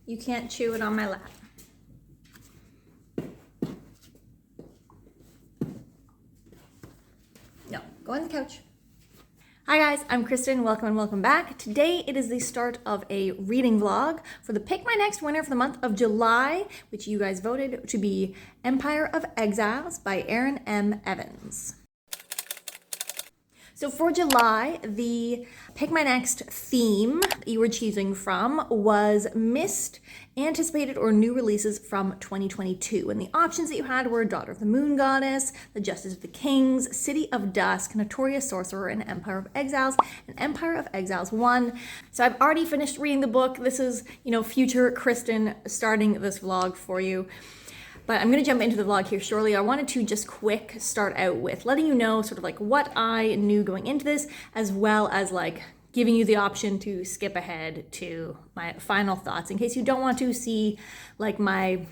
You can't chew it on my lap. No, go on the couch. Hi guys, I'm Kristen. Welcome and welcome back. Today it is the start of a reading vlog for the Pick My Next Winner for the month of July, which you guys voted to be Empire of Exiles by Aaron M. Evans. So for July, the Pick My Next theme that you were choosing from was missed, anticipated, or new releases from 2022. And the options that you had were Daughter of the Moon Goddess, The Justice of the Kings, City of Dusk, Notorious Sorcerer, and Empire of Exiles, and Empire of Exiles 1. So I've already finished reading the book. This is, future Kristen starting this vlog for you. But I'm going to jump into the vlog here shortly. I wanted to just quick start out with letting you know sort of like what I knew going into this, as well as like giving you the option to skip ahead to my final thoughts in case you don't want to see like my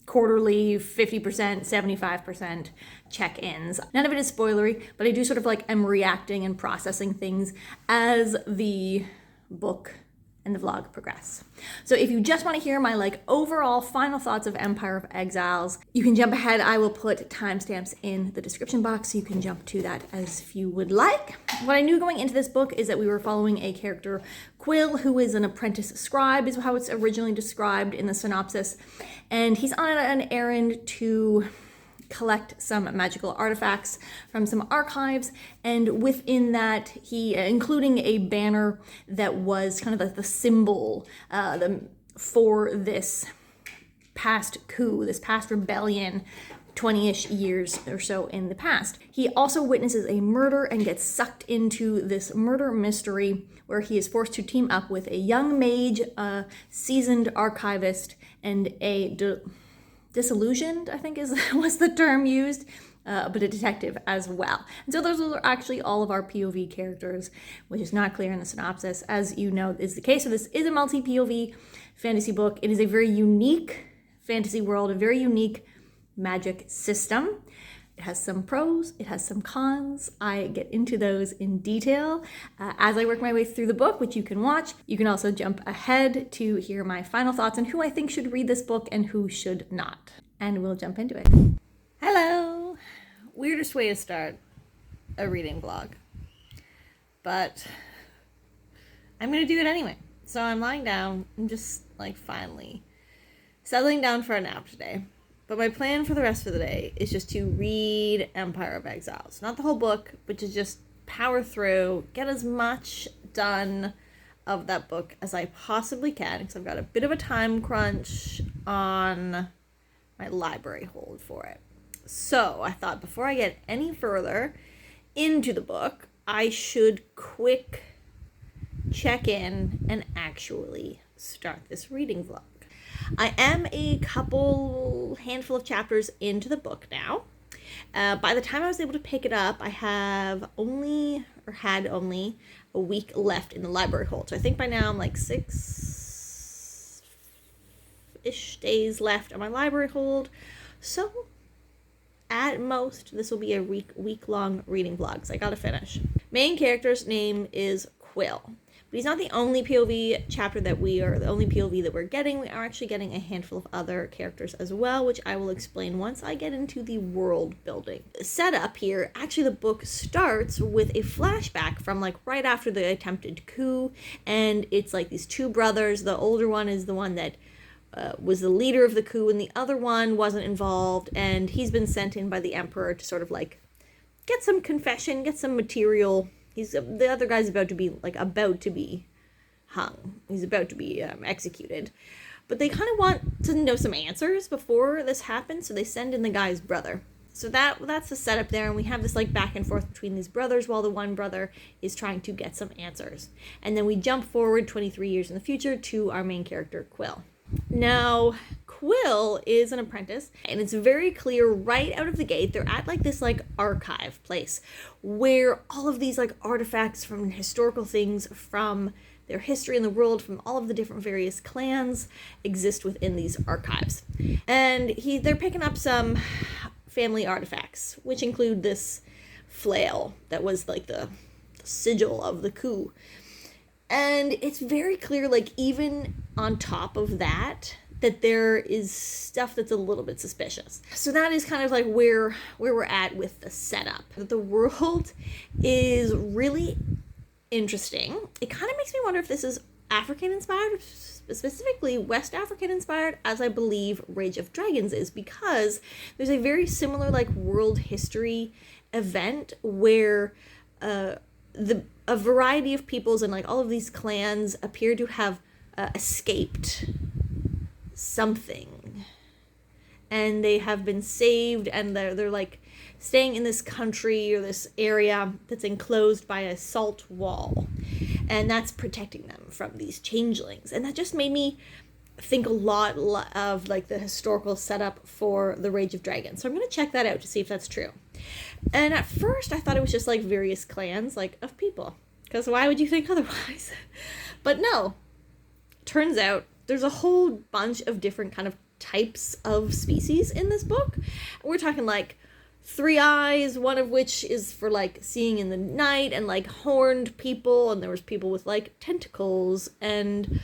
quarterly 50%, 75% check-ins. None of it is spoilery, but I do sort of like am reacting and processing things as the book and the vlog progress. So if you just want to hear my like overall final thoughts of Empire of Exiles, you can jump ahead. I will put timestamps in the description box so you can jump to that as if you would like. What I knew going into this book is that we were following a character, Quill, who is an apprentice scribe, is how it's originally described in the synopsis. And he's on an errand to collect some magical artifacts from some archives, and within that he including a banner that was kind of the symbol for this past coup, this past rebellion 20-ish years or so in the past. He also witnesses a murder and gets sucked into this murder mystery where he is forced to team up with a young mage, a seasoned archivist, and a disillusioned, I think was the term used, but a detective as well. And so those are actually all of our POV characters, which is not clear in the synopsis. As you know is the case, so this is a multi-POV fantasy book. It is a very unique fantasy world, a very unique magic system. It has some pros, it has some cons. I get into those in detail as I work my way through the book, which you can watch. You can also jump ahead to hear my final thoughts on who I think should read this book and who should not. And we'll jump into it. Hello! Weirdest way to start a reading vlog. But I'm gonna do it anyway. So I'm lying down, I'm just like finally settling down for a nap today. But my plan for the rest of the day is just to read Empire of Exiles. Not the whole book, but to just power through, get as much done of that book as I possibly can, because I've got a bit of a time crunch on my library hold for it. So I thought before I get any further into the book, I should quick check in and actually start this reading vlog. I am a handful of chapters into the book now. By the time I was able to pick it up, I had only a week left in the library hold. So I think by now I'm like 6-ish days left on my library hold. So at most, this will be a week-long reading vlog, so I gotta finish. Main character's name is Quill. But he's not the only POV chapter the only POV that we're getting. We are actually getting a handful of other characters as well, which I will explain once I get into the world building. Setup here, actually the book starts with a flashback from like right after the attempted coup, and it's like these two brothers. The older one is the one that was the leader of the coup, and the other one wasn't involved, and he's been sent in by the emperor to sort of like get some confession, get some material. The other guy's about to be hung. He's about to be executed. But they kind of want to know some answers before this happens, so they send in the guy's brother. So that's the setup there, and we have this like back and forth between these brothers while the one brother is trying to get some answers. And then we jump forward 23 years in the future to our main character, Quill. Now, Quill is an apprentice, and it's very clear right out of the gate, they're at like this like archive place where all of these like artifacts from historical things from their history in the world, from all of the different various clans exist within these archives. And they're picking up some family artifacts, which include this flail that was like the sigil of the coup. And it's very clear, like, even on top of that, that there is stuff that's a little bit suspicious. So that is kind of like where we're at with the setup. The world is really interesting. It kind of makes me wonder if this is African inspired, specifically West African inspired, as I believe Rage of Dragons is, because there's a very similar like world history event where a variety of peoples and like all of these clans appear to have escaped something, and they have been saved, and they're like staying in this country or this area that's enclosed by a salt wall, and that's protecting them from these changelings. And that just made me think a lot of like the historical setup for the Rage of Dragons. So I'm going to check that out to see if that's true. And at first I thought it was just like various clans like of people, because why would you think otherwise? But no, turns out there's a whole bunch of different kind of types of species in this book. We're talking like 3 eyes, one of which is for like seeing in the night, and like horned people, and there was people with like tentacles, and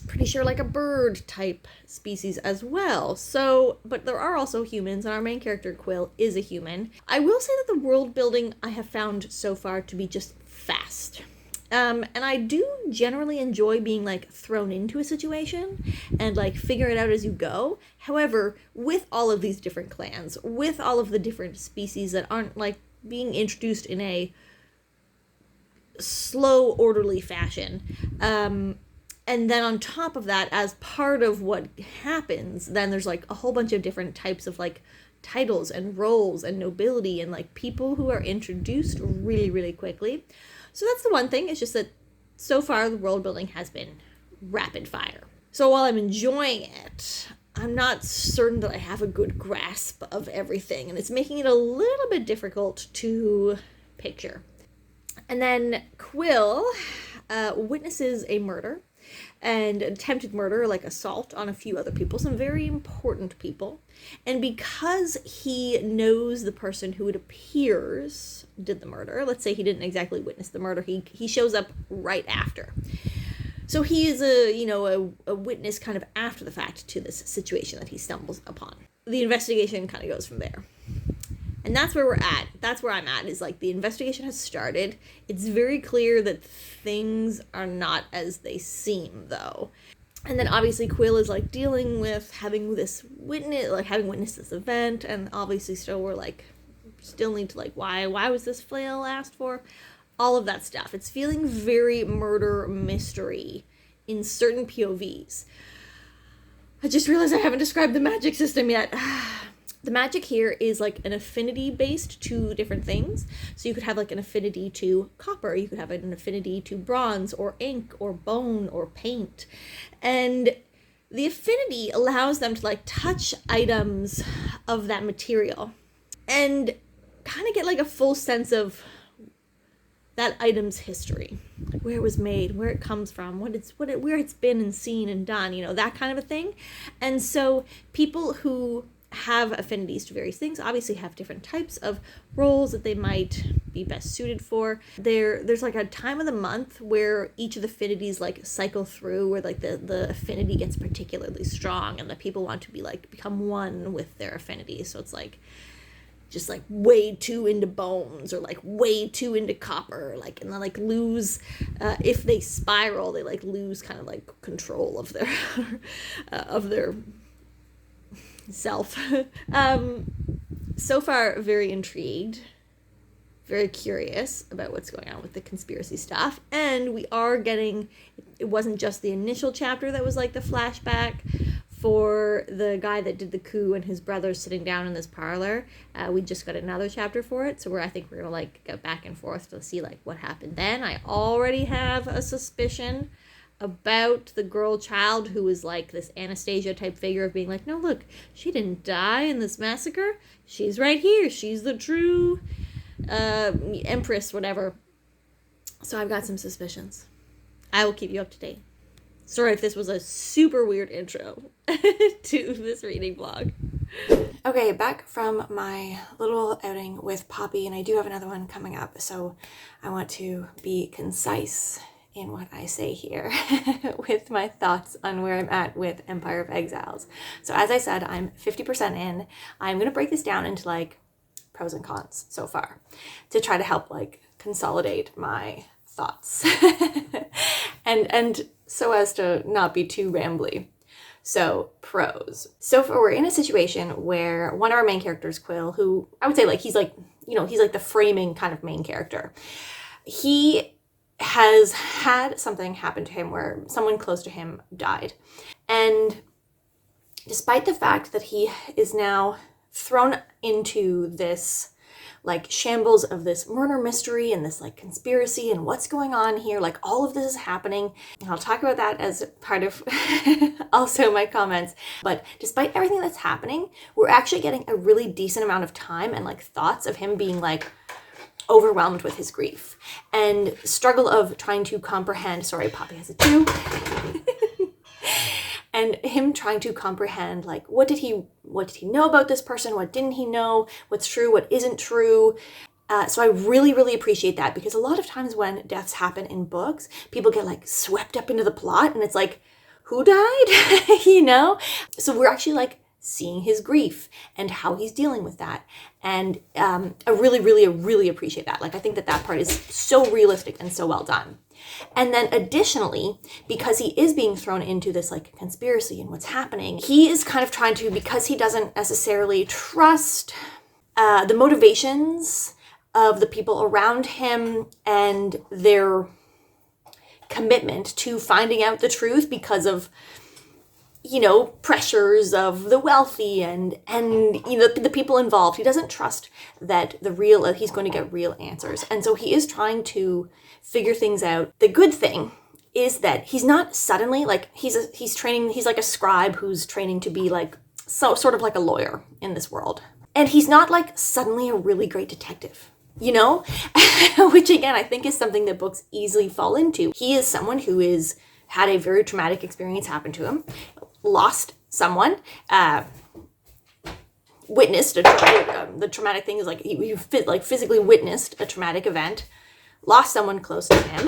pretty sure like a bird type species as well. So, but there are also humans, and our main character Quill is a human. I will say that the world building I have found so far to be just fast. And I do generally enjoy being like thrown into a situation and like figure it out as you go. However, with all of these different clans, with all of the different species that aren't like being introduced in a slow, orderly fashion, and then on top of that, as part of what happens, then there's like a whole bunch of different types of like titles and roles and nobility and like people who are introduced really, really quickly. So that's the one thing. It's just that so far the world building has been rapid fire. So while I'm enjoying it, I'm not certain that I have a good grasp of everything, and it's making it a little bit difficult to picture. And then Quill witnesses a murder, and attempted murder, like assault on a few other people, some very important people. And because he knows the person who it appears did the murder, let's say he didn't exactly witness the murder, he shows up right after. So he is a witness kind of after the fact to this situation that he stumbles upon. The investigation kind of goes from there. And that's where we're at. That's where I'm at, is like the investigation has started. It's very clear that things are not as they seem, though. And then obviously Quill is like dealing with having witnessed this event, and obviously still need to like, why was this flail asked for? All of that stuff. It's feeling very murder mystery in certain POVs. I just realized I haven't described the magic system yet. The magic here is like an affinity based to different things. So you could have like an affinity to copper, you could have an affinity to bronze or ink or bone or paint. And the affinity allows them to like touch items of that material and kind of get like a full sense of that item's history, like where it was made, where it comes from, where it's been and seen and done, that kind of a thing. And so people who have affinities to various things obviously have different types of roles that they might be best suited for. There's like a time of the month where each of the affinities like cycle through, where like the affinity gets particularly strong, and the people want to be like become one with their affinity. So it's like just like way too into bones, or like way too into copper, like, and then like lose if they spiral, they like lose kind of like control of their of their self. So far, very intrigued, very curious about what's going on with the conspiracy stuff. And we are getting, it wasn't just the initial chapter that was like the flashback for the guy that did the coup and his brother sitting down in this parlor. We just got another chapter for it, so I think we're gonna like go back and forth to see like what happened then. I already have a suspicion about the girl child who was like this Anastasia type figure of being like, no, look, she didn't die in this massacre. She's right here. She's the true empress, whatever. So I've got some suspicions. I will keep you up to date. Sorry if this was a super weird intro to this reading vlog. Okay, back from my little outing with Poppy, and I do have another one coming up, so I want to be concise in what I say here with my thoughts on where I'm at with Empire of Exiles. So as I said, I'm 50% in. I'm going to break this down into like pros and cons so far to try to help like consolidate my thoughts and so as to not be too rambly. So pros. So far we're in a situation where one of our main characters, Quill, who I would say like he's like the framing kind of main character. He has had something happen to him where someone close to him died. And despite the fact that he is now thrown into this like shambles of this murder mystery and this like conspiracy and what's going on here, like all of this is happening. And I'll talk about that as part of also my comments. But despite everything that's happening, we're actually getting a really decent amount of time and like thoughts of him being like overwhelmed with his grief and struggle of trying to comprehend, sorry, Poppy has a too, and him trying to comprehend like what did he know about this person, what didn't he know, what's true, what isn't true. So I really, really appreciate that, because a lot of times when deaths happen in books, people get like swept up into the plot and it's like, who died? You know? So we're actually like seeing his grief and how he's dealing with that. And I really appreciate that. Like, I think that part is so realistic and so well done. And then additionally, because he is being thrown into this like conspiracy and what's happening, he is kind of trying to, because he doesn't necessarily trust the motivations of the people around him and their commitment to finding out the truth because of, you know, pressures of the wealthy and you know, the people involved. He doesn't trust that he's going to get real answers. And so he is trying to figure things out. The good thing is that he's not suddenly like, he's training, he's like a scribe who's training to be like, sort of like a lawyer in this world. And he's not like suddenly a really great detective, you know, which again, I think is something that books easily fall into. He is someone who had a very traumatic experience happen to him, lost someone, witnessed the traumatic thing is like he physically witnessed a traumatic event, lost someone close to him.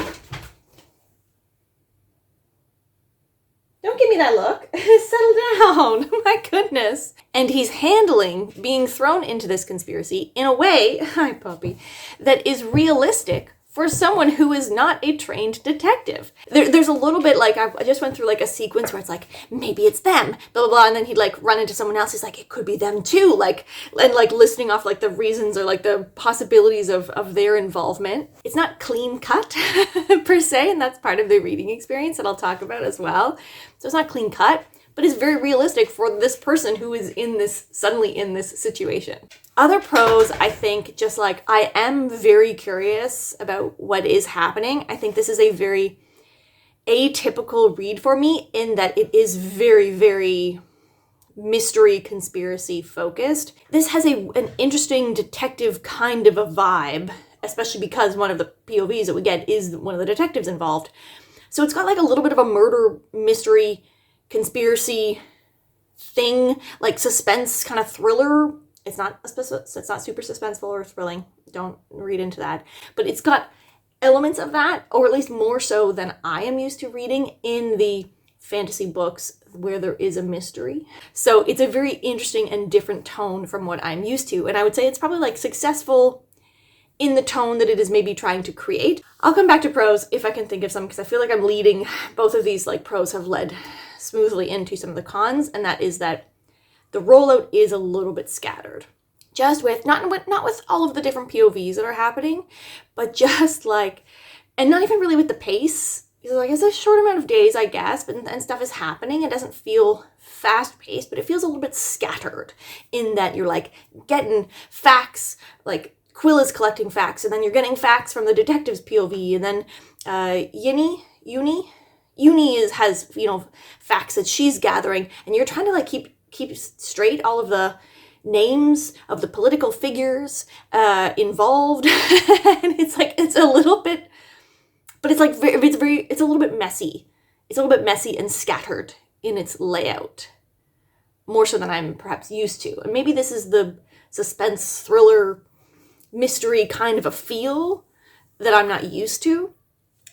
Don't give me that look. Settle down. My goodness. And he's handling being thrown into this conspiracy in a way, hi puppy, that is realistic for someone who is not a trained detective. There's a little bit like, I just went through like a sequence where it's like, maybe it's them, blah, blah, blah. And then he'd like run into someone else. He's like, it could be them too. Like, and like listing off like the reasons or like the possibilities of their involvement. It's not clean cut per se. And that's part of the reading experience that I'll talk about as well. So it's not clean cut, but it's very realistic for this person who is suddenly in this situation. Other pros, I think, just like, I am very curious about what is happening. I think this is a very atypical read for me in that it is very, very mystery conspiracy focused. This has an interesting detective kind of a vibe, especially because one of the POVs that we get is one of the detectives involved. So it's got like a little bit of a murder mystery conspiracy thing, like suspense kind of thriller. It's not super suspenseful or thrilling. Don't read into that. But it's got elements of that, or at least more so than I am used to reading in the fantasy books where there is a mystery. So it's a very interesting and different tone from what I'm used to. And I would say it's probably like successful in the tone that it is maybe trying to create. I'll come back to pros if I can think of some, because I feel like I'm leading, both of these like pros have led smoothly into some of the cons, and that is that the rollout is a little bit scattered. Just with, not with all of the different POVs that are happening, but just like, and not even really with the pace. Because like, it's a short amount of days, I guess, but and stuff is happening. It doesn't feel fast paced, but it feels a little bit scattered in that you're like getting facts, like Quill is collecting facts, and then you're getting facts from the detective's POV, and then Uni has, you know, facts that she's gathering, and you're trying to like keep straight all of the names of the political figures involved. And it's like, it's a little bit, but it's like it's a little bit messy. It's a little bit messy and scattered in its layout, more so than I'm perhaps used to. And maybe this is the suspense thriller mystery kind of a feel that I'm not used to.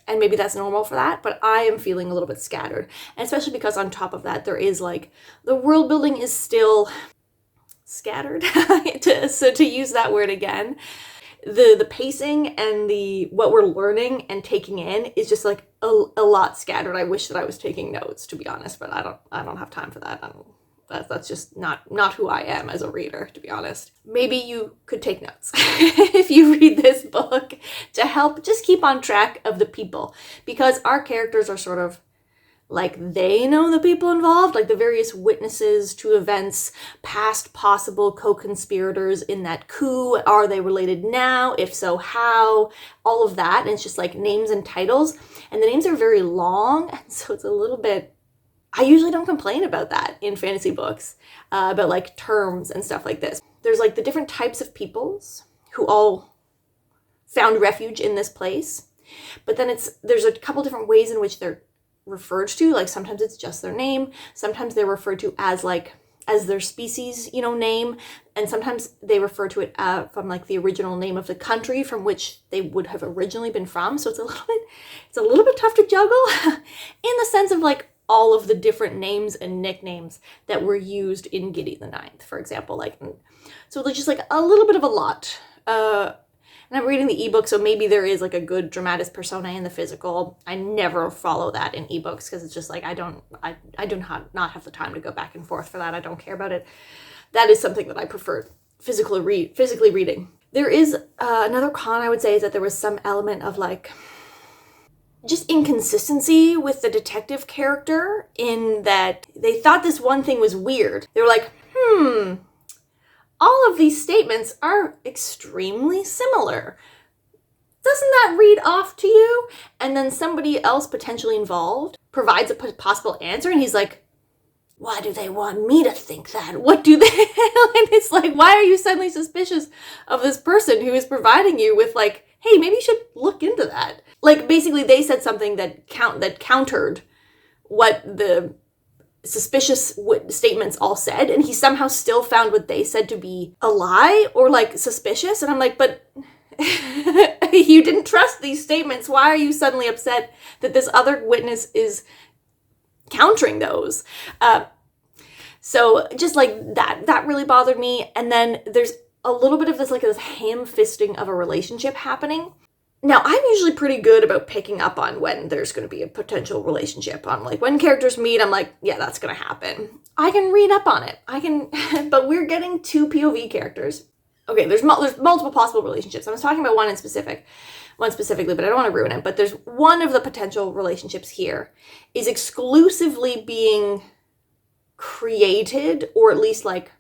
And maybe that's normal for that, but I am feeling a little bit scattered. And especially because on top of that, there is like, the world building is still scattered, to use that word again. The pacing and what we're learning and taking in is just like a lot scattered. I wish that I was taking notes, to be honest, but I don't have time for that. That's just not who I am as a reader, to be honest. Maybe you could take notes if you read this book to help just keep on track of the people, because our characters are sort of like, they know the people involved, like the various witnesses to events, past possible co-conspirators in that coup. Are they related now? If so, how? All of that. And it's just like names and titles. And the names are very long. And so it's a little bit, I usually don't complain about that in fantasy books, about like terms and stuff like this. There's like the different types of peoples who all found refuge in this place. But then there's a couple different ways in which they're referred to. Like sometimes it's just their name, sometimes they're referred to as their species, name, and sometimes they refer to it from like the original name of the country from which they would have originally been from. So it's a little bit tough to juggle in the sense of like all of the different names and nicknames that were used in Gideon the Ninth, for example. Like, so there's just like a little bit of a lot. And I'm reading the ebook, so maybe there is like a good dramatis personae in the physical. I never follow that in ebooks because it's just like, I do not have the time to go back and forth for that. I don't care about it. That is something that I prefer physically reading. There is another con, I would say, is that there was some element of like just inconsistency with the detective character, in that they thought this one thing was weird. They were like, all of these statements are extremely similar. Doesn't that read off to you? And then somebody else potentially involved provides a possible answer, and he's like, why do they want me to think that? What do they? And it's like, why are you suddenly suspicious of this person who is providing you with like, hey, maybe you should look into that. Like, basically they said something that countered what the suspicious statements all said, and he somehow still found what they said to be a lie or like suspicious. And I'm like, but you didn't trust these statements. Why are you suddenly upset that this other witness is countering those? So just like that really bothered me. And then there's a little bit of this ham-fisting of a relationship happening. Now, I'm usually pretty good about picking up on when there's going to be a potential relationship. I'm like, when characters meet, I'm like, yeah, that's going to happen. I can read up on it. But we're getting two POV characters. Okay, there's multiple possible relationships. I was talking about one specifically, but I don't want to ruin it. But there's one of the potential relationships here is exclusively being created, or at least like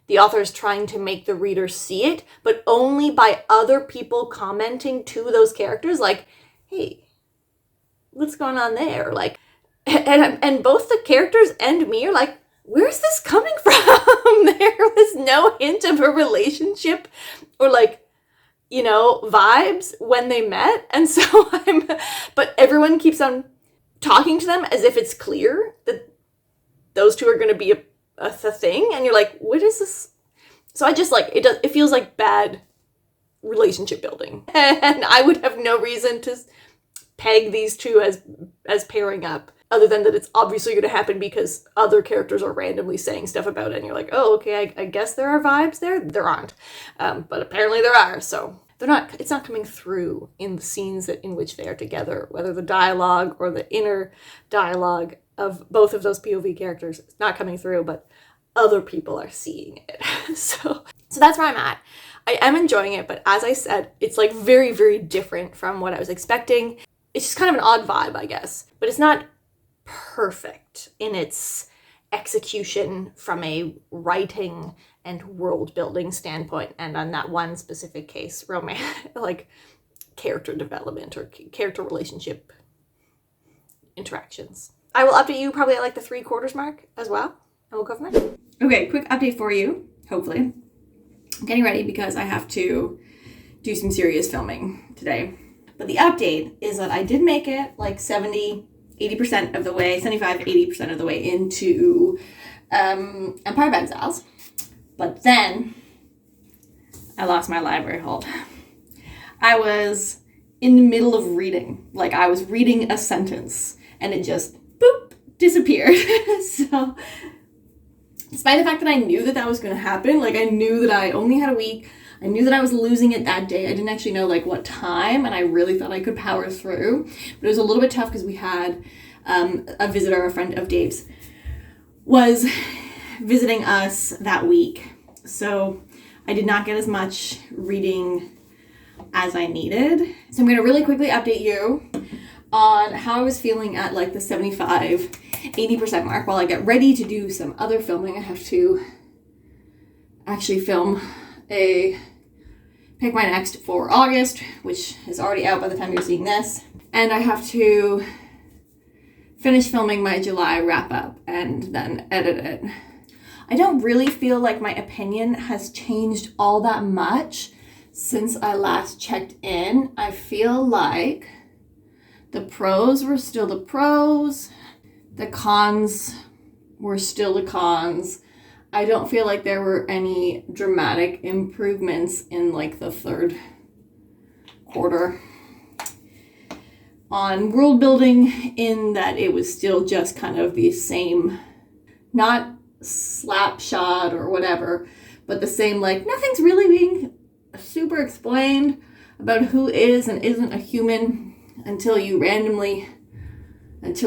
the author is trying to make the reader see it, but only by other people commenting to those characters, like, hey, what's going on there? Like, and both the characters and me are like, where's this coming from? There was no hint of a relationship or like, vibes when they met. And so but everyone keeps on talking to them as if it's clear that those two are going to be a thing, and you're like, what is this? So I just like it feels like bad relationship building, and I would have no reason to peg these two as pairing up, other than that it's obviously going to happen because other characters are randomly saying stuff about it, and you're like, oh, okay, I guess there are vibes there. There aren't, but apparently there are. So it's not coming through in the scenes in which they are together, whether the dialogue or the inner dialogue of both of those POV characters. It's not coming through, but other people are seeing it. So that's where I'm at. I am enjoying it, but as I said, it's like very, very different from what I was expecting. It's just kind of an odd vibe, I guess, but it's not perfect in its execution from a writing and world building standpoint, and on that one specific case, like character development or character relationship interactions. I will update you probably at like the 3/4 mark as well, and we'll go from there. Okay, quick update for you, hopefully. I'm getting ready because I have to do some serious filming today. But the update is that I did make it like 80% of the way, 75-80% of the way into Empire of Exiles. But then I lost my library hold. I was in the middle of reading. Like I was reading a sentence and it just, boop, disappeared. So despite the fact that I knew that that was going to happen, like I knew that I only had a week, I knew that I was losing it that day. I didn't actually know like what time, and I really thought I could power through. But it was a little bit tough because we had a visitor, a friend of Dave's, was visiting us that week. So I did not get as much reading as I needed. So I'm going to really quickly update you on how I was feeling at like the 75-80% mark while I get ready to do some other filming. I have to actually film a Pick My Next for August, which is already out by the time you're seeing this. And I have to finish filming my July wrap up and then edit it. I don't really feel like my opinion has changed all that much since I last checked in. I feel like the pros were still the pros. The cons were still the cons. I don't feel like there were any dramatic improvements in like the third quarter on world building, in that it was still just kind of the same, not slap shot or whatever, but the same, like nothing's really being super explained about who is and isn't a human until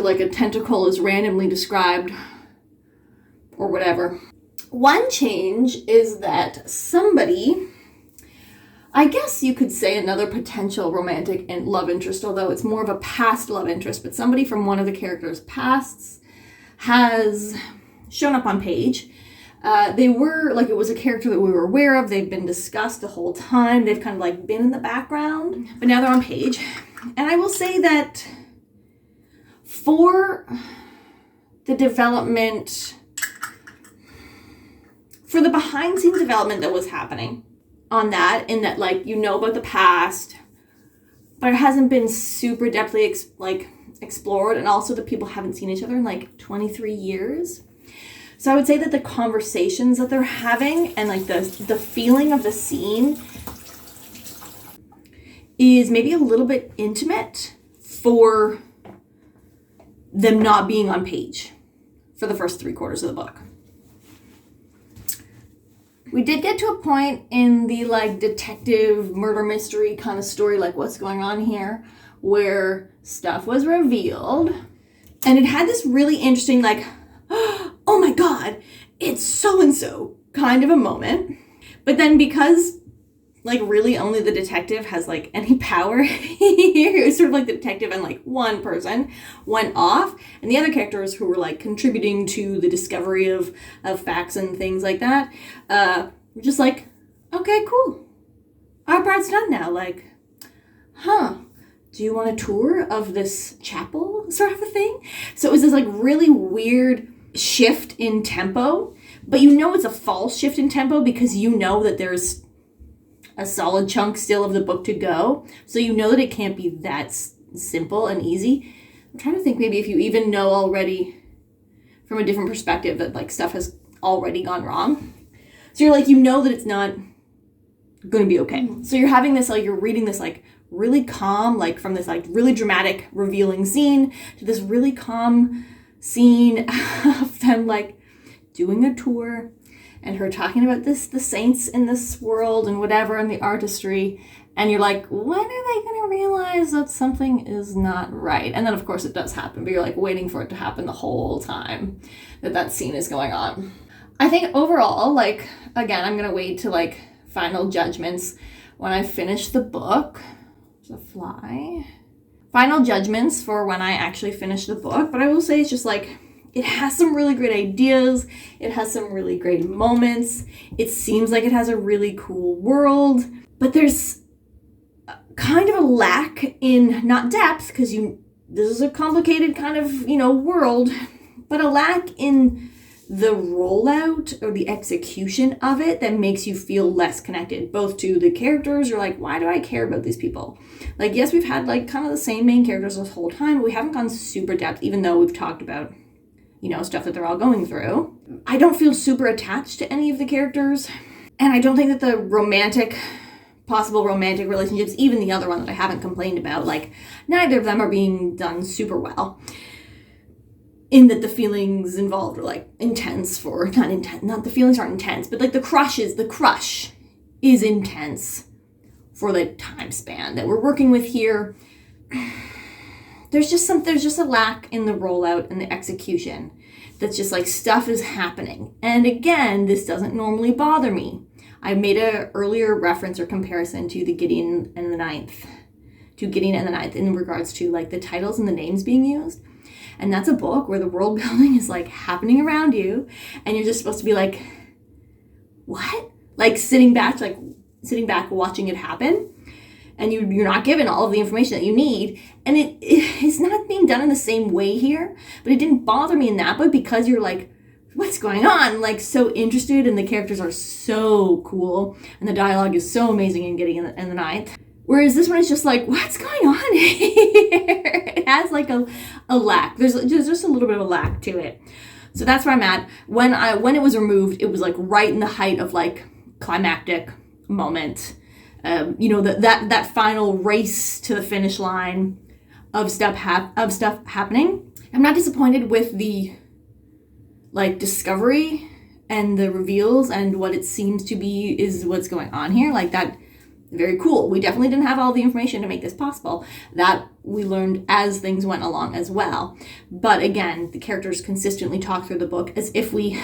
like a tentacle is randomly described or whatever. One change is that somebody, I guess you could say another potential romantic and love interest, although it's more of a past love interest, but somebody from one of the characters' pasts has shown up on page. They were, like, it was a character that we were aware of. They've been discussed the whole time. They've kind of, like, been in the background, but now they're on page. And I will say that for the development, for the behind-scenes development that was happening on that, in that, like, you know about the past, but it hasn't been super depthly, explored, and also the people haven't seen each other in, like, 23 years. So I would say that the conversations that they're having and like the feeling of the scene is maybe a little bit intimate for them not being on page for the first 3/4 of the book. We did get to a point in the like detective murder mystery kind of story, like what's going on here, where stuff was revealed, and it had this really interesting like, oh my god, it's so-and-so kind of a moment. But then because like really only the detective has like any power here, it was sort of like the detective and like one person went off, and the other characters who were like contributing to the discovery of facts and things like that, were just like, okay, cool, our part's done now. Like, do you want a tour of this chapel sort of a thing? So it was this like really weird shift in tempo, but you know it's a false shift in tempo because you know that there's a solid chunk still of the book to go, so you know that it can't be that simple and easy. I'm trying to think maybe if you even know already from a different perspective that like stuff has already gone wrong, so you're like, you know that it's not going to be okay. So you're having this like, you're reading this like really calm, like from this like really dramatic revealing scene to this really calm scene of them like doing a tour and her talking about the saints in this world and whatever and the artistry, and you're like, when are they gonna realize that something is not right? And then of course it does happen, but you're like waiting for it to happen the whole time that scene is going on. I think overall, like, again, I'm gonna wait to like final judgments when I finish the book. There's a fly. Final judgments for when I actually finish the book, but I will say it's just like, it has some really great ideas, it has some really great moments, it seems like it has a really cool world, but there's kind of a lack in, not depth, because this is a complicated kind of, world, but a lack in the rollout or the execution of it that makes you feel less connected, both to the characters. You're like, why do I care about these people? Like, yes, we've had like kind of the same main characters this whole time, but we haven't gone super depth, even though we've talked about, stuff that they're all going through. I don't feel super attached to any of the characters, and I don't think that the romantic possible romantic relationships, even the other one that I haven't complained about, like neither of them are being done super well. In that the feelings involved are like intense for, not the feelings aren't intense, but like the crush is intense for the time span that we're working with here. There's just a lack in the rollout and the execution. That's just like stuff is happening. And again, this doesn't normally bother me. I made a earlier reference or comparison to Gideon and the Ninth in regards to like the titles and the names being used. And that's a book where the world building is like happening around you and you're just supposed to be like, what? Like sitting back watching it happen. And you're not given all of the information that you need. And it's not being done in the same way here, but it didn't bother me in that book because you're like, what's going on? Like so interested, and the characters are so cool and the dialogue is so amazing in Gideon and the Ninth. Whereas this one is just like, what's going on here? It has like a lack. There's just a little bit of a lack to it. So that's where I'm at. When it was removed, it was like right in the height of like climactic moment. That final race to the finish line of stuff happening. I'm not disappointed with the like discovery and the reveals and what it seems to be is what's going on here. Like that, very cool. We definitely didn't have all the information to make this possible. That we learned as things went along as well. But again, the characters consistently talk through the book as if we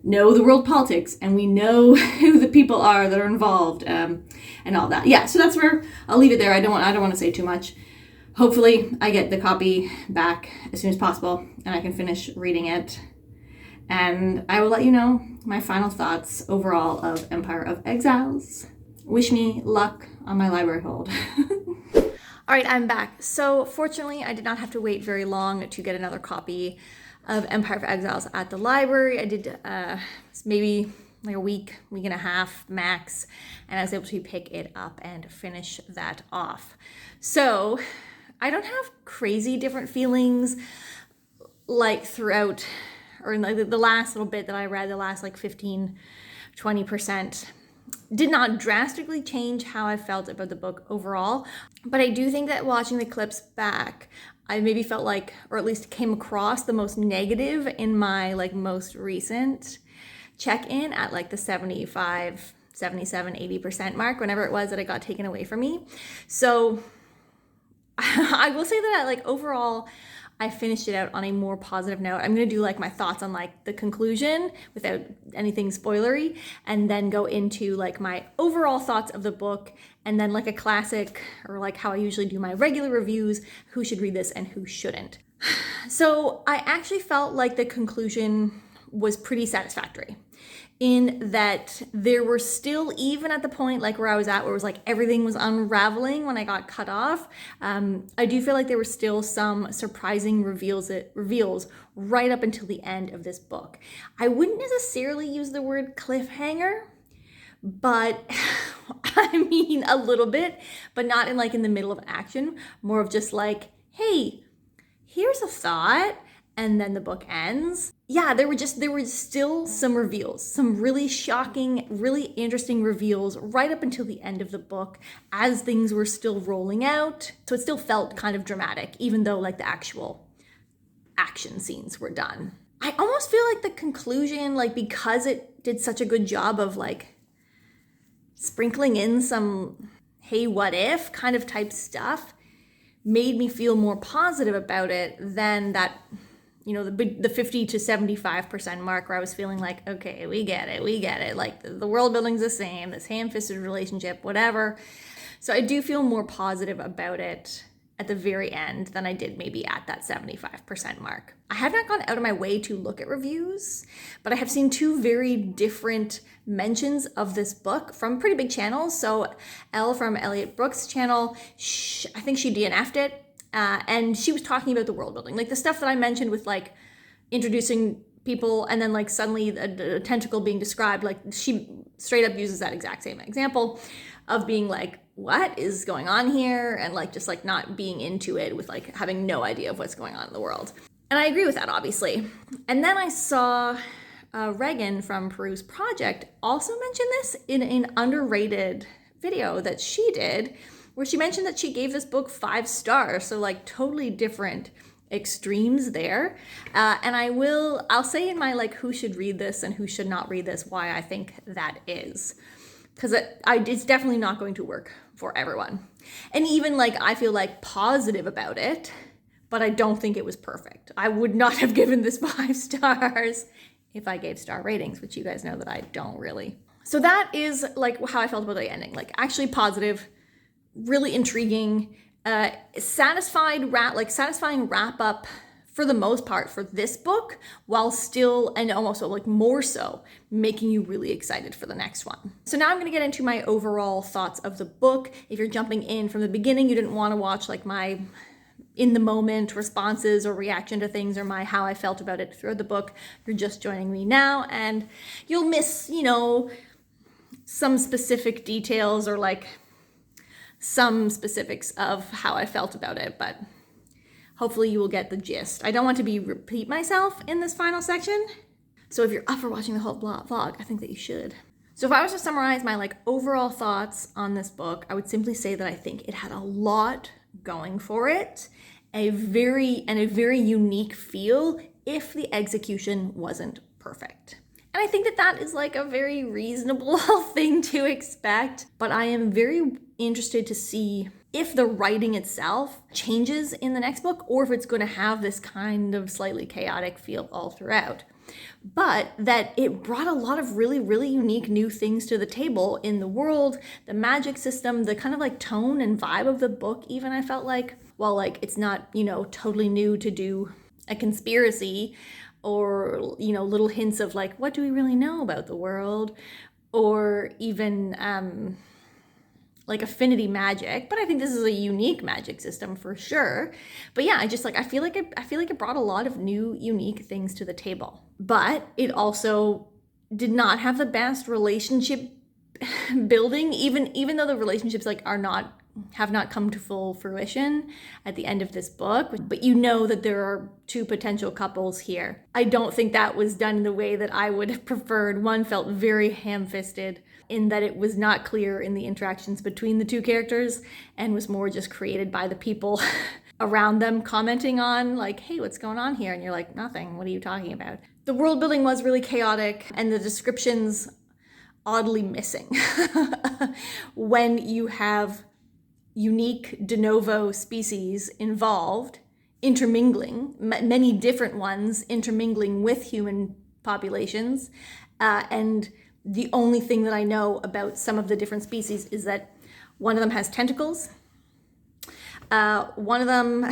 know the world politics and we know who the people are that are involved, and all that. Yeah, so that's where I'll leave it there. I don't want to say too much. Hopefully I get the copy back as soon as possible and I can finish reading it. And I will let you know my final thoughts overall of Empire of Exiles. Wish me luck on my library hold. All right, I'm back. So fortunately, I did not have to wait very long to get another copy of Empire of Exiles at the library. I did maybe like a week and a half max, and I was able to pick it up and finish that off. So I don't have crazy different feelings like throughout, or in like the last little bit that I read, the last like 15-20%. Did not drastically change how I felt about the book overall, but I do think that watching the clips back, I maybe felt like, or at least came across the most negative in my like most recent check-in at like the 75, 77, 80% mark, whenever it was that it got taken away from me. So I will say that like overall, I finished it out on a more positive note. I'm going to do like my thoughts on like the conclusion without anything spoilery, and then go into like my overall thoughts of the book, and then like a classic, or like how I usually do my regular reviews, who should read this and who shouldn't. So I actually felt like the conclusion was pretty satisfactory, in that there were still, even at the point like where I was at, where it was like everything was unraveling when I got cut off, I do feel like there were still some surprising reveals right up until the end of this book. I wouldn't necessarily use the word cliffhanger, but I mean a little bit, but not in like in the middle of action, more of just like, hey, here's a thought, and then the book ends. Yeah, there were still some reveals, some really shocking, really interesting reveals right up until the end of the book as things were still rolling out. So it still felt kind of dramatic, even though like the actual action scenes were done. I almost feel like the conclusion, like because it did such a good job of like sprinkling in some, hey, what if kind of type stuff, made me feel more positive about it than that, you know, the 50 to 75% mark where I was feeling like, okay, we get it. Like the world building's the same, this ham-fisted relationship, whatever. So I do feel more positive about it at the very end than I did maybe at that 75% mark. I have not gone out of my way to look at reviews, but I have seen two very different mentions of this book from pretty big channels. So Elle from Elliot Brooks' channel, I think she DNF'd it. And she was talking about the world building, like the stuff that I mentioned with like introducing people and then like suddenly a tentacle being described. Like she straight up uses that exact same example of being like, what is going on here? And like just like not being into it, with like having no idea of what's going on in the world. And I agree with that, obviously. And then I saw Reagan from Peru's Project also mention this in an underrated video that she did where she mentioned that she gave this book 5 stars. So like totally different extremes there. And I'll say in my like who should read this and who should not read this why I think that is. Because it's definitely not going to work for everyone. And even like I feel like positive about it, but I don't think it was perfect. I would not have given this 5 stars if I gave star ratings, which you guys know that I don't really. So that is like how I felt about the ending. Like actually positive, really intriguing, satisfying wrap up for the most part for this book, while still, and almost like more so, making you really excited for the next one. So now I'm gonna get into my overall thoughts of the book. If you're jumping in from the beginning, you didn't wanna watch like my in the moment responses or reaction to things or my how I felt about it throughout the book, you're just joining me now and you'll miss, some specific details or like some specifics of how I felt about it, but hopefully you will get the gist. I don't want to repeat myself in this final section. So if you're up for watching the whole vlog, I think that you should. So if I was to summarize my like overall thoughts on this book, I would simply say that I think it had a lot going for it, a very unique feel if the execution wasn't perfect. And I think that is like a very reasonable thing to expect, but I am very interested to see if the writing itself changes in the next book or if it's going to have this kind of slightly chaotic feel all throughout. But that it brought a lot of really, really unique new things to the table in the world, the magic system, the kind of like tone and vibe of the book even. I felt like, while like it's not, totally new to do a conspiracy or, little hints of like, what do we really know about the world? Or even like affinity magic, but I think this is a unique magic system for sure. But yeah, I feel like it brought a lot of new, unique things to the table. But it also did not have the best relationship building, even though the relationships like have not come to full fruition at the end of this book, but that there are 2 potential couples here. I don't think that was done in the way that I would have preferred. One felt very ham-fisted in that it was not clear in the interactions between the 2 characters and was more just created by the people around them commenting on like, hey, what's going on here? And you're like, nothing, what are you talking about? The world building was really chaotic and the descriptions oddly missing. When you have unique de novo species involved, intermingling, many different ones intermingling with human populations. And the only thing that I know about some of the different species is that one of them has tentacles. One of them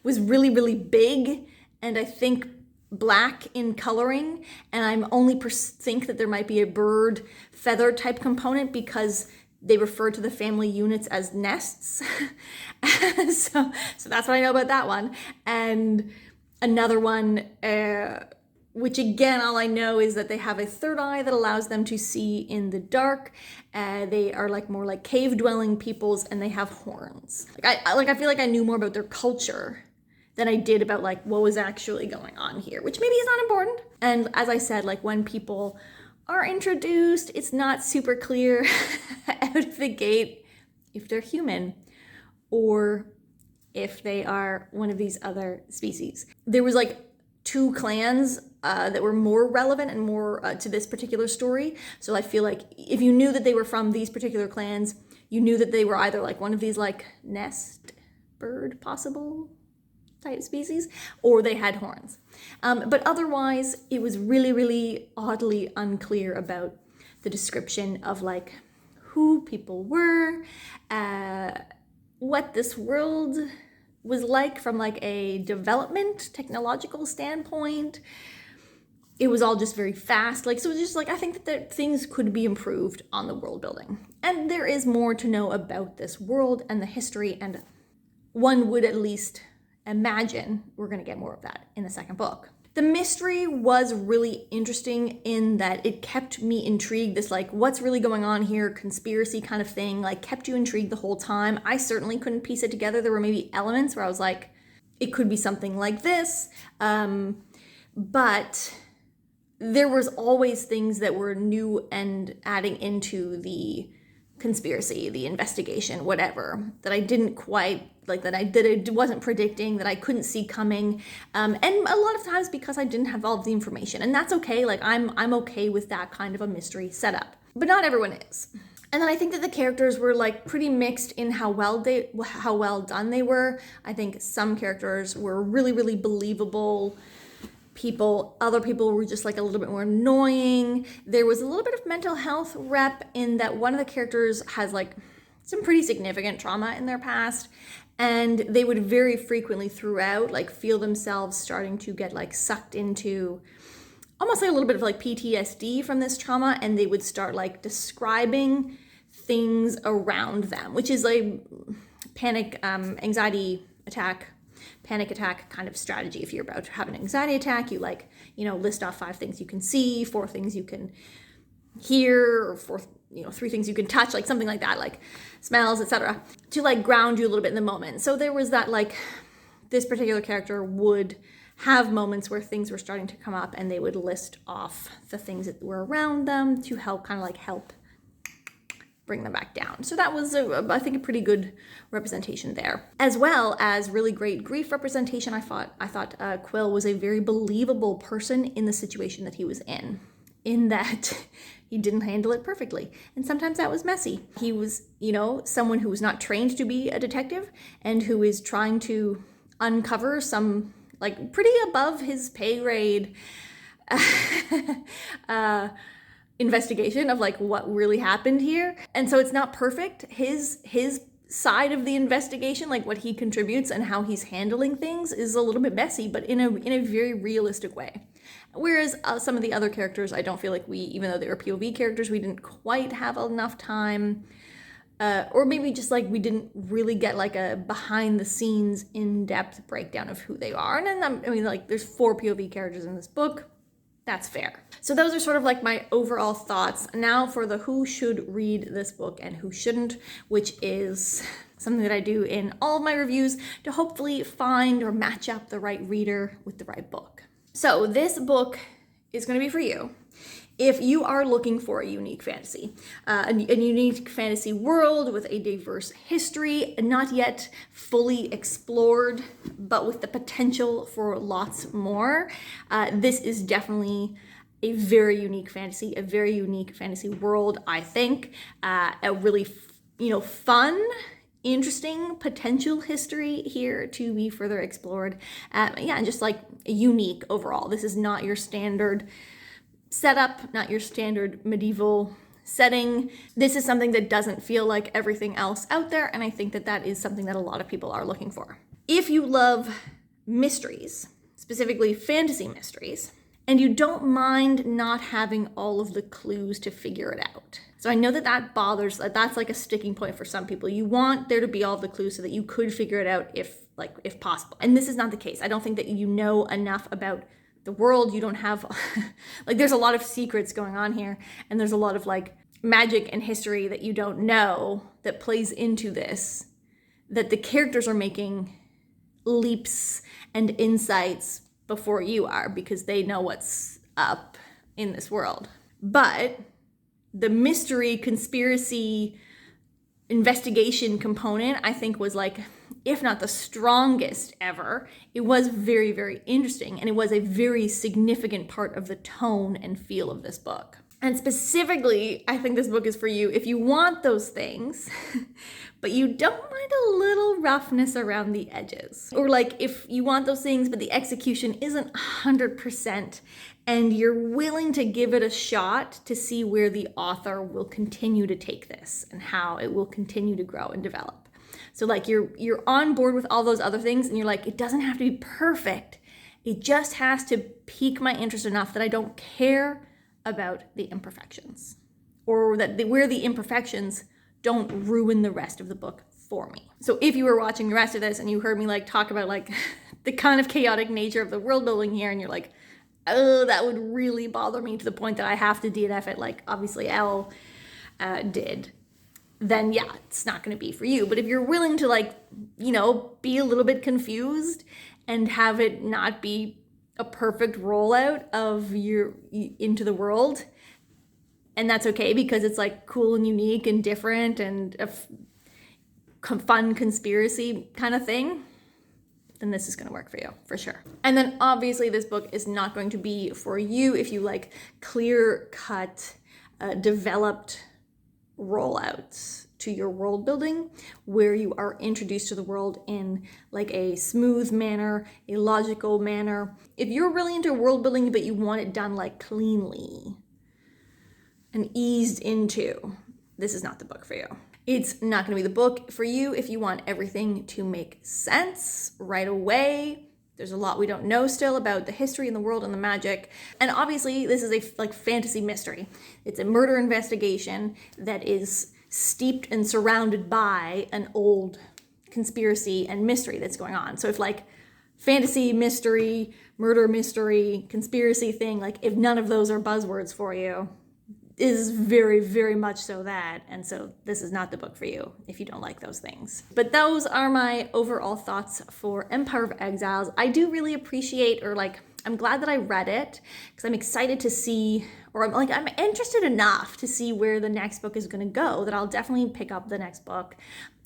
was really, really big, and I think black in coloring. And I'm only think that there might be a bird feather type component because they refer to the family units as nests. so that's what I know about that one. And another one, which again, all I know is that they have a third eye that allows them to see in the dark. They are like more like cave dwelling peoples, and they have horns. I feel like I knew more about their culture than I did about like what was actually going on here, which maybe is not important. And as I said, like when people are introduced, it's not super clear out of the gate if they're human or if they are one of these other species. There was like 2 clans that were more relevant and more to this particular story. So I feel like if you knew that they were from these particular clans, you knew that they were either like one of these like nest bird possible type species, or they had horns. But otherwise, it was really, really oddly unclear about the description of like who people were, what this world was like from like a development technological standpoint. It was all just very fast. So it was just like, I think that things could be improved on the world building. And there is more to know about this world and the history, and one would at least imagine we're going to get more of that in the second book. The mystery was really interesting in that it kept me intrigued. This like, what's really going on here, conspiracy kind of thing, like kept you intrigued the whole time. I certainly couldn't piece it together. There were maybe elements where I was like, it could be something like this. But there was always things that were new and adding into the conspiracy, the investigation, whatever, that I didn't quite, like that I wasn't predicting, that I couldn't see coming. And a lot of times because I didn't have all of the information. And that's okay. Like I'm okay with that kind of a mystery setup. But not everyone is. And then I think that the characters were like pretty mixed in how well done they were. I think some characters were really, really believable people. Other people were just like a little bit more annoying. There was a little bit of mental health rep in that one of the characters has like some pretty significant trauma in their past, and they would very frequently throughout like feel themselves starting to get like sucked into almost like a little bit of like PTSD from this trauma, and they would start like describing things around them, which is like panic attack kind of strategy. If you're about to have an anxiety attack, you like, list off 5 things you can see, 4 things you can hear, or 3 things you can touch, like something like that, like smells, etc., to like ground you a little bit in the moment. So there was that, like, this particular character would have moments where things were starting to come up, and they would list off the things that were around them to help bring them back down. So that was, I think, a pretty good representation there, as well as really great grief representation. I thought Quill was a very believable person in the situation that he was in that he didn't handle it perfectly, and sometimes that was messy. He was, someone who was not trained to be a detective and who is trying to uncover some like pretty above his pay grade investigation of like what really happened here. And so it's not perfect. His side of the investigation, like what he contributes and how he's handling things, is a little bit messy, but in a very realistic way. Whereas some of the other characters, I don't feel like even though they were POV characters, we didn't quite have enough time, or maybe just like we didn't really get like a behind the scenes in-depth breakdown of who they are. And then, like there's 4 POV characters in this book. That's fair. So those are sort of like my overall thoughts. Now for the who should read this book and who shouldn't, which is something that I do in all of my reviews to hopefully find or match up the right reader with the right book. So this book is going to be for you if you are looking for a unique fantasy, a unique fantasy world with a diverse history, not yet fully explored, but with the potential for lots more. This is definitely a very unique fantasy world, I think. A really, fun, interesting potential history here to be further explored. And just like unique overall. This is not your standard setup, not your standard medieval setting. This is something that doesn't feel like everything else out there, and I think that that is something that a lot of people are looking for. If you love mysteries, specifically fantasy mysteries, and you don't mind not having all of the clues to figure it out. So I know that bothers, that's like a sticking point for some people. You want there to be all the clues so that you could figure it out if possible. And this is not the case. I don't think that you know enough about the world. You don't have, there's a lot of secrets going on here, and there's a lot of like magic and history that you don't know that plays into this, that the characters are making leaps and insights before you are, because they know what's up in this world. But the mystery, conspiracy, investigation component, I think, was like, if not the strongest ever. It was very, very interesting, and it was a very significant part of the tone and feel of this book. And specifically, I think this book is for you if you want those things, but you don't mind a little roughness around the edges. Or like if you want those things, but the execution isn't 100%, and you're willing to give it a shot to see where the author will continue to take this and how it will continue to grow and develop. So like you're on board with all those other things, and you're like, it doesn't have to be perfect. It just has to pique my interest enough that I don't care about the imperfections, or that where the imperfections don't ruin the rest of the book for me. So if you were watching the rest of this and you heard me like talk about like the kind of chaotic nature of the world building here, and you're like, oh, that would really bother me to the point that I have to DNF it, like obviously Elle did, then yeah, it's not going to be for you. But if you're willing to like, be a little bit confused and have it not be a perfect rollout of your into the world, and that's okay because it's like cool and unique and different and a fun conspiracy kind of thing, then this is going to work for you for sure. And then obviously this book is not going to be for you if you like clear-cut, developed rollouts to your world building where you are introduced to the world in like a smooth manner, a logical manner. If you're really into world building but you want it done like cleanly and eased into, this is not the book for you. It's not going to be the book for you if you want everything to make sense right away. There's a lot we don't know still about the history and the world and the magic. And obviously this is a like fantasy mystery. It's a murder investigation that is steeped and surrounded by an old conspiracy and mystery that's going on. So if like fantasy, mystery, murder mystery, conspiracy thing, like if none of those are buzzwords for you, is very, very much so that. And so this is not the book for you if you don't like those things. But those are my overall thoughts for Empire of Exiles. I do really appreciate, or like, I'm glad that I read it because I'm excited to see, or I'm interested enough to see where the next book is going to go that I'll definitely pick up the next book.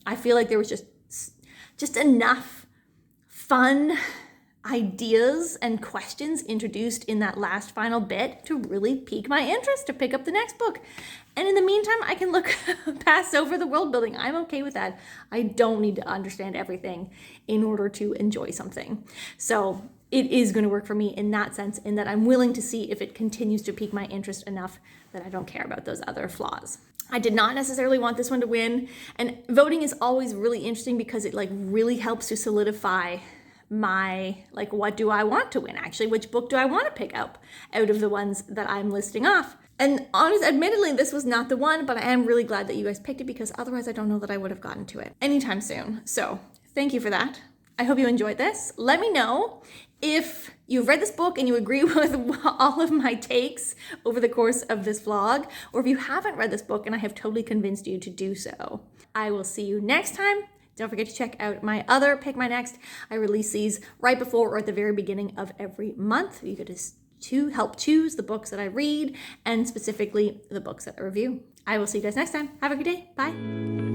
I feel like there was just enough fun ideas and questions introduced in that last final bit to really pique my interest to pick up the next book. And in the meantime, I can look past over the world building. I'm okay with that. I don't need to understand everything in order to enjoy something. So it is going to work for me in that sense, in that I'm willing to see if it continues to pique my interest enough that I don't care about those other flaws. I did not necessarily want this one to win. And voting is always really interesting because it like really helps to solidify my, like, what do I want to win actually? Which book do I want to pick up out of the ones that I'm listing off? And admittedly, this was not the one, but I am really glad that you guys picked it because otherwise I don't know that I would have gotten to it anytime soon. So thank you for that. I hope you enjoyed this. Let me know if you've read this book and you agree with all of my takes over the course of this vlog, or if you haven't read this book and I have totally convinced you to do so. I will see you next time. Don't forget to check out my other Pick My Next. I release these right before or at the very beginning of every month. You get to help choose the books that I read and specifically the books that I review. I will see you guys next time. Have a good day. Bye.